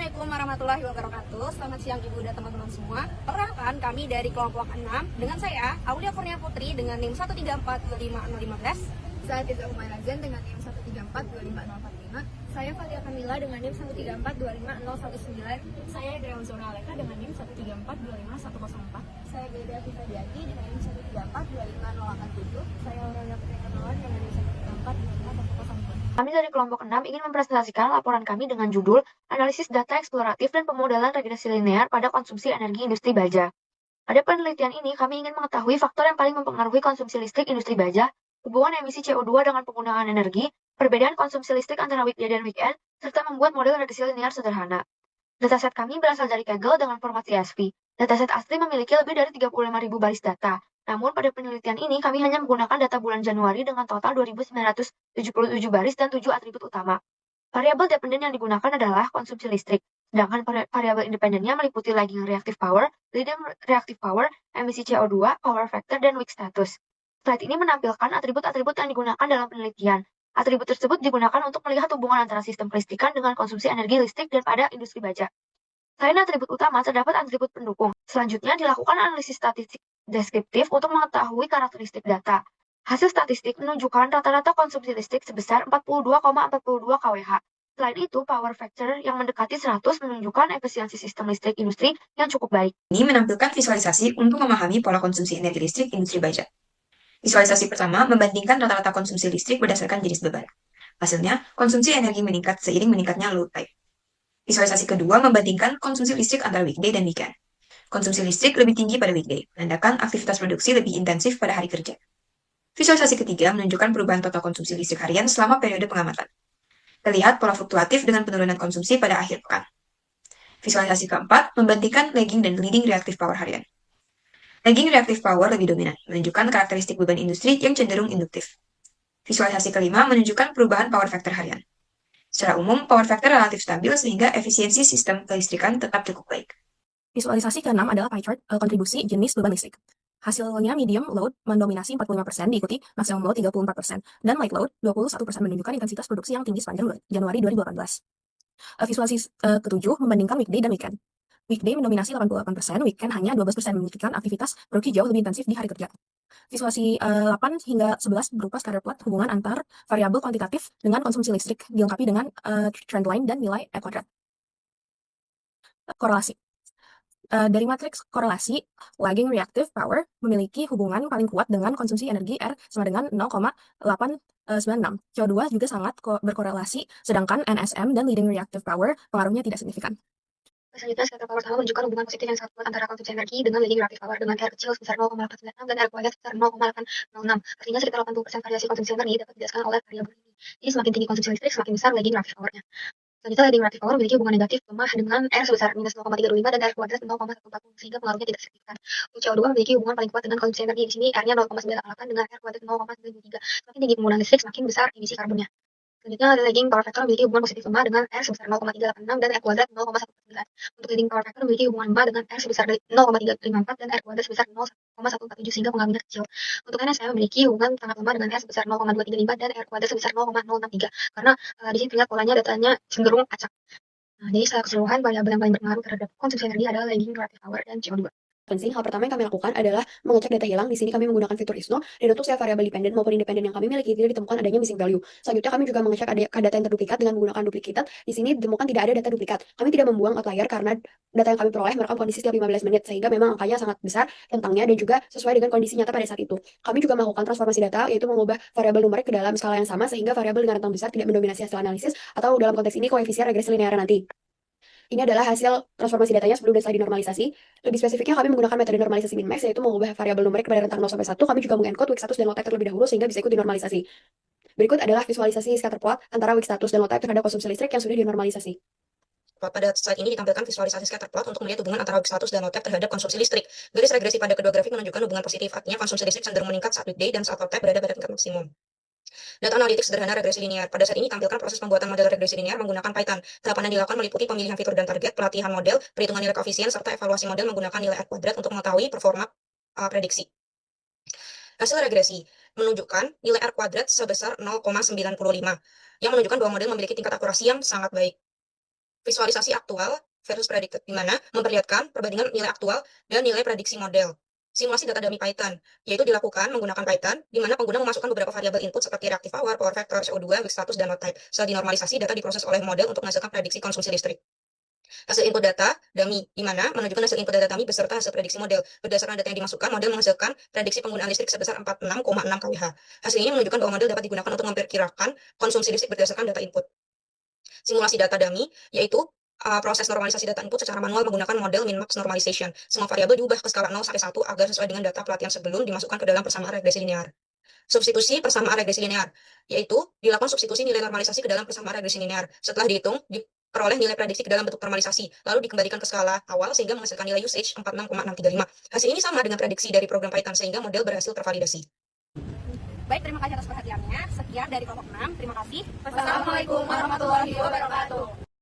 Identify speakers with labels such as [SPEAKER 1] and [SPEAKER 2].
[SPEAKER 1] Assalamualaikum warahmatullahi wabarakatuh. Selamat siang Ibu dan teman-teman semua. Perkenalkan, kami dari kelompok 6 dengan saya Aulia Kurnia Putri dengan NIM 1342515.
[SPEAKER 2] Saya Tiza Umayrazan dengan NIM 1342545.
[SPEAKER 3] Saya Fatia Kamila dengan NIM 134251019.
[SPEAKER 4] Saya Dewa Zona Aleka dengan NIM 134251104.
[SPEAKER 2] Saya Beda Fitadiati dengan NIM 1342587.
[SPEAKER 3] Saya Aurelia Putri Kamawan dengan NIM 134251004.
[SPEAKER 5] Kami dari kelompok 6 ingin mempresentasikan laporan kami dengan judul Analisis Data Eksploratif dan Pemodelan Regresi Linear pada Konsumsi Energi Industri Baja. Pada penelitian ini, kami ingin mengetahui faktor yang paling mempengaruhi konsumsi listrik industri baja, hubungan emisi CO2 dengan penggunaan energi, perbedaan konsumsi listrik antara weekday dan weekend, serta membuat model regresi linear sederhana. Dataset kami berasal dari Kaggle dengan format CSV. Dataset asli memiliki lebih dari 35.000 baris data. Namun, pada penelitian ini, kami hanya menggunakan data bulan Januari dengan total 2.977 baris dan 7 atribut utama. Variabel dependen yang digunakan adalah konsumsi listrik, sedangkan variabel independennya meliputi lagging reactive power, leading reactive power, emisi CO2, power factor, dan week status. Slide ini menampilkan atribut-atribut yang digunakan dalam penelitian. Atribut tersebut digunakan untuk melihat hubungan antara sistem kelistrikan dengan konsumsi energi listrik dan pada industri baja. Selain atribut utama, terdapat atribut pendukung. Selanjutnya, dilakukan analisis statistik deskriptif untuk mengetahui karakteristik data. Hasil statistik menunjukkan rata-rata konsumsi listrik sebesar 42,42 kWh. Selain itu, power factor yang mendekati 100 menunjukkan efisiensi sistem listrik industri yang cukup baik.
[SPEAKER 6] Ini menampilkan visualisasi untuk memahami pola konsumsi energi listrik industri baja. Visualisasi pertama membandingkan rata-rata konsumsi listrik berdasarkan jenis beban. Hasilnya, konsumsi energi meningkat seiring meningkatnya load type. Visualisasi kedua membandingkan konsumsi listrik antara weekday dan weekend. Konsumsi listrik lebih tinggi pada weekday, menandakan aktivitas produksi lebih intensif pada hari kerja. Visualisasi ketiga menunjukkan perubahan total konsumsi listrik harian selama periode pengamatan. Terlihat pola fluktuatif dengan penurunan konsumsi pada akhir pekan. Visualisasi keempat membandingkan lagging dan leading reactive power harian. Lagging reactive power lebih dominan, menunjukkan karakteristik beban industri yang cenderung induktif. Visualisasi kelima menunjukkan perubahan power factor harian. Secara umum, power factor relatif stabil sehingga efisiensi sistem kelistrikan tetap cukup baik.
[SPEAKER 4] Visualisasi ke-6 adalah pie chart kontribusi jenis beban listrik. Hasilnya medium load mendominasi 45%, diikuti maximum load 34%, dan light load 21% menunjukkan intensitas produksi yang tinggi sepanjang Januari 2018. Visualisasi ke-7 membandingkan weekday dan weekend. Weekday mendominasi 88%, weekend hanya 12%, menunjukkan aktivitas produksi jauh lebih intensif di hari kerja. Visualisasi 8 hingga 11 berupa scatter plot hubungan antar variabel kuantitatif dengan konsumsi listrik, dilengkapi dengan trendline dan nilai E kuadrat. Korelasi. Dari matriks korelasi, lagging reactive power memiliki hubungan paling kuat dengan konsumsi energi R sama dengan 0,896. CO2 juga sangat berkorelasi, sedangkan NSM dan leading reactive power pengaruhnya tidak signifikan.
[SPEAKER 3] Selanjutnya, scatter power sama menunjukkan hubungan positif yang sangat kuat antara konsumsi energi dengan leading reactive power dengan R kecil sebesar 0,896 dan R kuadrat sebesar 0,806. Artinya sekitar 80% variasi konsumsi energi dapat dijelaskan oleh variabel ini. Jadi semakin tinggi konsumsi listrik, semakin besar leading reactive power-nya. Selanjutnya, leading reactive power memiliki hubungan negatif lemah dengan R sebesar minus 0,325 dan R kuadrat 0,140 sehingga pengaruhnya tidak signifikan. Untuk CO2 memiliki hubungan paling kuat dengan konsumsi energi. Di sini R-nya 0,98 dengan R kuadrat 0,93. Semakin tinggi penggunaan listrik, semakin besar emisi karbonnya. Selanjutnya, lagging power factor memiliki hubungan positif lemah dengan R sebesar 0,386 dan R kuadrat 0,149. Untuk leading power factor memiliki hubungan lemah dengan R sebesar 0,354 dan R kuadrat sebesar 0,147 sehingga pengaruhnya kecil. Untuk NSM memiliki hubungan sangat lemah dengan R sebesar 0,235 dan R kuadrat sebesar 0,063 karena di sini terlihat polanya datanya cenderung acak. Nah, jadi secara keseluruhan variabel yang paling berpengaruh terhadap konsumsi energi adalah lagging reactive power dan CO2.
[SPEAKER 7] Hal pertama yang kami lakukan adalah mengecek data hilang. Di sini kami menggunakan fitur ISNO, dan untuk setiap variabel dependen maupun independen yang kami miliki tidak ditemukan adanya missing value. Selanjutnya kami juga mengecek ada data yang terduplikat dengan menggunakan duplicated. Di sini ditemukan tidak ada data duplikat. Kami tidak membuang outlier karena data yang kami peroleh merekam kondisi setiap 15 menit, sehingga memang angkanya sangat besar rentangnya dan juga sesuai dengan kondisi nyata pada saat itu. Kami juga melakukan transformasi data, yaitu mengubah variabel numerik ke dalam skala yang sama sehingga variabel dengan rentang besar tidak mendominasi hasil analisis atau dalam konteks ini koefisien regresi linear nanti. Ini adalah hasil transformasi datanya sebelum dan setelah dinormalisasi. Lebih spesifiknya, kami menggunakan metode normalisasi min-max, yaitu mengubah variabel numerik pada rentang 0 sampai 1. Kami juga mengencode week status dan load type terlebih dahulu sehingga bisa ikut dinormalisasi. Berikut adalah visualisasi scatter plot antara week status dan load type terhadap konsumsi listrik yang sudah dinormalisasi.
[SPEAKER 6] Pada slide ini ditampilkan visualisasi scatter plot untuk melihat hubungan antara week status dan load type terhadap konsumsi listrik. Garis regresi pada kedua grafik menunjukkan hubungan positif, artinya konsumsi listrik cenderung meningkat saat weekday dan saat load type berada pada tingkat maksimum. Data analitik sederhana regresi linear. Pada saat ini tampilkan proses pembuatan model regresi linear menggunakan Python. Tahapan yang dilakukan meliputi pemilihan fitur dan target, pelatihan model, perhitungan nilai koefisien, serta evaluasi model menggunakan nilai R kuadrat untuk mengetahui performa prediksi. Hasil regresi menunjukkan nilai R kuadrat sebesar 0,95, yang menunjukkan bahwa model memiliki tingkat akurasi yang sangat baik.
[SPEAKER 4] visualisasi aktual versus predicted, di mana memperlihatkan perbandingan nilai aktual dan nilai prediksi model. Simulasi data dummy Python, yaitu dilakukan menggunakan Python, di mana pengguna memasukkan beberapa variabel input seperti reactive power, power factor, CO2, weak status, dan load type. Setelah dinormalisasi, data diproses oleh model untuk menghasilkan prediksi konsumsi listrik. Hasil input data dummy, di mana menunjukkan hasil input data dummy beserta hasil prediksi model. Berdasarkan data yang dimasukkan, model menghasilkan prediksi penggunaan listrik sebesar 46,6 kWh. Hasil ini menunjukkan bahwa model dapat digunakan untuk memperkirakan konsumsi listrik berdasarkan data input. Simulasi data dummy, yaitu proses normalisasi data input secara manual menggunakan model min-max normalization. Semua variabel diubah ke skala 0 sampai 1 agar sesuai dengan data pelatihan sebelum dimasukkan ke dalam persamaan regresi linear. Substitusi persamaan regresi linear, yaitu dilakukan substitusi nilai normalisasi ke dalam persamaan regresi linear. Setelah dihitung, diperoleh nilai prediksi ke dalam bentuk normalisasi, lalu dikembalikan ke skala awal sehingga menghasilkan nilai usage 46,635. Hasil ini sama dengan prediksi dari program Python sehingga model berhasil tervalidasi.
[SPEAKER 1] Baik, terima kasih atas perhatiannya. Sekian dari kelompok 6. Terima kasih. Wassalamualaikum warahmatullahi wabarakatuh.